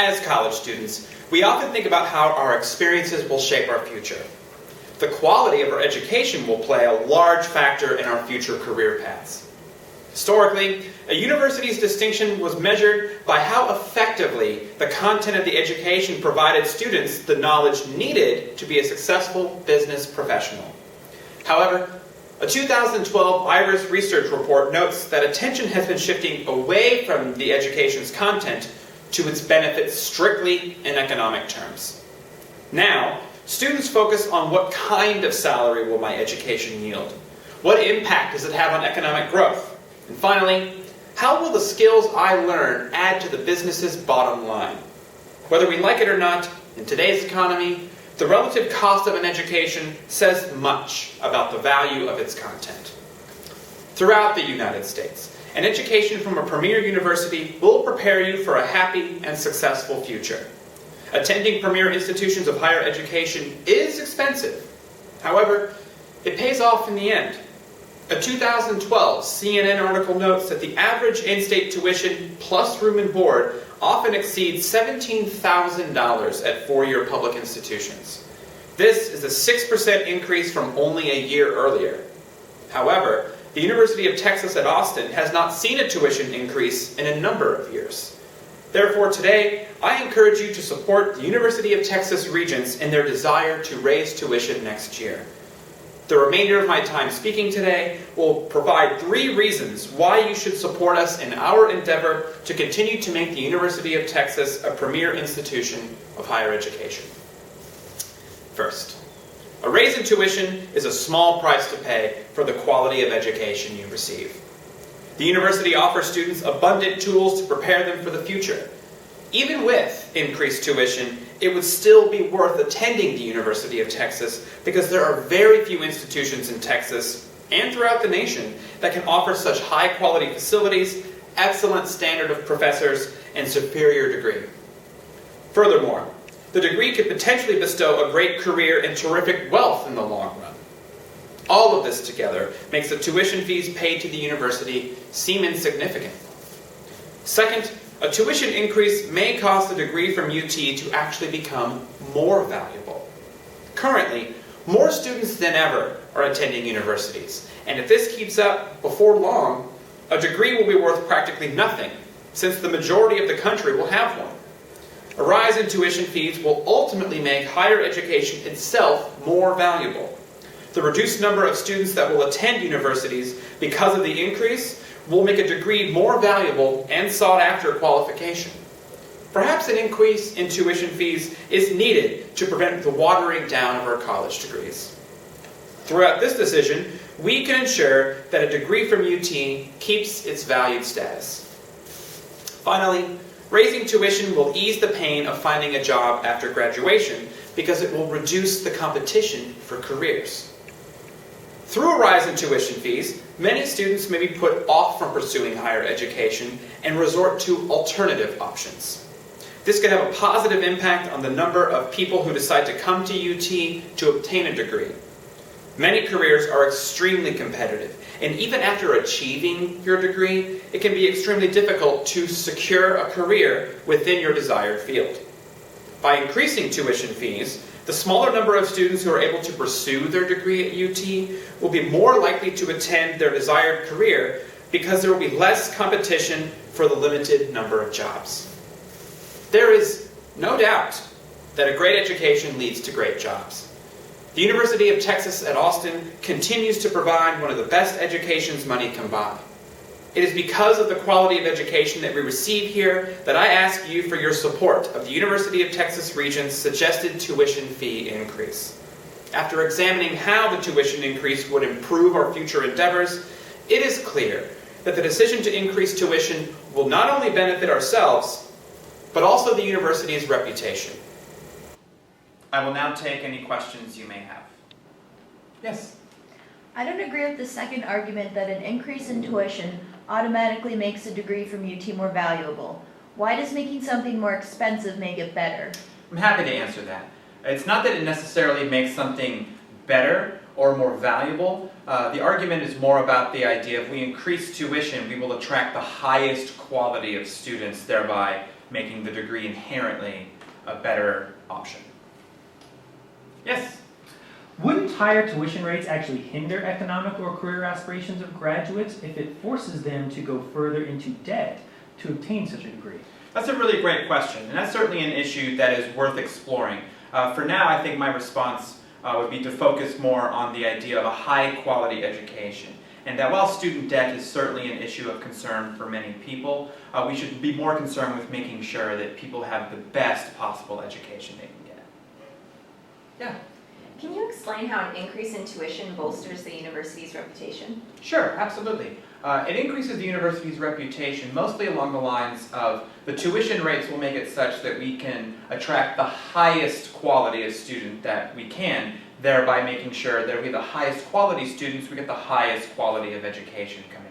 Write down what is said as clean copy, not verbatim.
As college students, we often think about how our experiences will shape our future. The quality of our education will play a large factor in our future career paths. Historically, a university's distinction was measured by how effectively the content of the education provided students the knowledge needed to be a successful business professional. However, a 2012 IRIS research report notes that attention has been shifting away from the education's content to its benefits strictly in economic terms. Now, students focus on what kind of salary will my education yield? What impact does it have on economic growth? And finally, how will the skills I learn add to the business's bottom line? Whether we like it or not, in today's economy, the relative cost of an education says much about the value of its content. Throughout the United States, an education from a premier university will prepare you for a happy and successful future. Attending premier institutions of higher education is expensive. However, it pays off in the end. A 2012 CNN article notes that the average in-state tuition plus room and board often exceeds $17,000 at four-year public institutions. This is a 6% increase from only a year earlier. However, the University of Texas at Austin has not seen a tuition increase in a number of years. Therefore, today, I encourage you to support the University of Texas Regents in their desire to raise tuition next year. The remainder of my time speaking today will provide 3 reasons why you should support us in our endeavor to continue to make the University of Texas a premier institution of higher education. First, a raise in tuition is a small price to pay for the quality of education you receive. The university offers students abundant tools to prepare them for the future. Even with increased tuition, it would still be worth attending the University of Texas because there are very few institutions in Texas and throughout the nation that can offer such high-quality facilities, excellent standard of professors, and superior degree. Furthermore, the degree could potentially bestow a great career and terrific wealth in the long run. All of this together makes the tuition fees paid to the university seem insignificant. Second, a tuition increase may cause the degree from UT to actually become more valuable. Currently, more students than ever are attending universities, and if this keeps up, before long, a degree will be worth practically nothing, since the majority of the country will have one. A rise in tuition fees will ultimately make higher education itself more valuable. The reduced number of students that will attend universities because of the increase will make a degree more valuable and sought-after qualification. Perhaps an increase in tuition fees is needed to prevent the watering down of our college degrees. Throughout this decision, we can ensure that a degree from UT keeps its valued status. Finally, raising tuition will ease the pain of finding a job after graduation because it will reduce the competition for careers. Through a rise in tuition fees, many students may be put off from pursuing higher education and resort to alternative options. This could have a positive impact on the number of people who decide to come to UT to obtain a degree. Many careers are extremely competitive, and even after achieving your degree, it can be extremely difficult to secure a career within your desired field. By increasing tuition fees, the smaller number of students who are able to pursue their degree at UT will be more likely to attend their desired career because there will be less competition for the limited number of jobs. There is no doubt that a great education leads to great jobs. The University of Texas at Austin continues to provide one of the best educations money can buy. It is because of the quality of education that we receive here that I ask you for your support of the University of Texas Regents' suggested tuition fee increase. After examining how the tuition increase would improve our future endeavors, it is clear that the decision to increase tuition will not only benefit ourselves, but also the university's reputation. I will now take any questions you may have. Yes? I don't agree with the second argument that an increase in tuition automatically makes a degree from UT more valuable. Why does making something more expensive make it better? I'm happy to answer that. It's not that it necessarily makes something better or more valuable. The argument is more about the idea if we increase tuition, we will attract the highest quality of students, thereby making the degree inherently a better option. Yes? Wouldn't higher tuition rates actually hinder economic or career aspirations of graduates if it forces them to go further into debt to obtain such a degree? That's a really great question, and that's certainly an issue that is worth exploring. For now, I think my response would be to focus more on the idea of a high-quality education, and that while student debt is certainly an issue of concern for many people, we should be more concerned with making sure that people have the best possible education they can get. Yeah? Can you explain how an increase in tuition bolsters the university's reputation? Sure, absolutely. It increases the university's reputation mostly along the lines of the tuition rates will make it such that we can attract the highest quality of student that we can, thereby making sure that if we have the highest quality students, we get the highest quality of education coming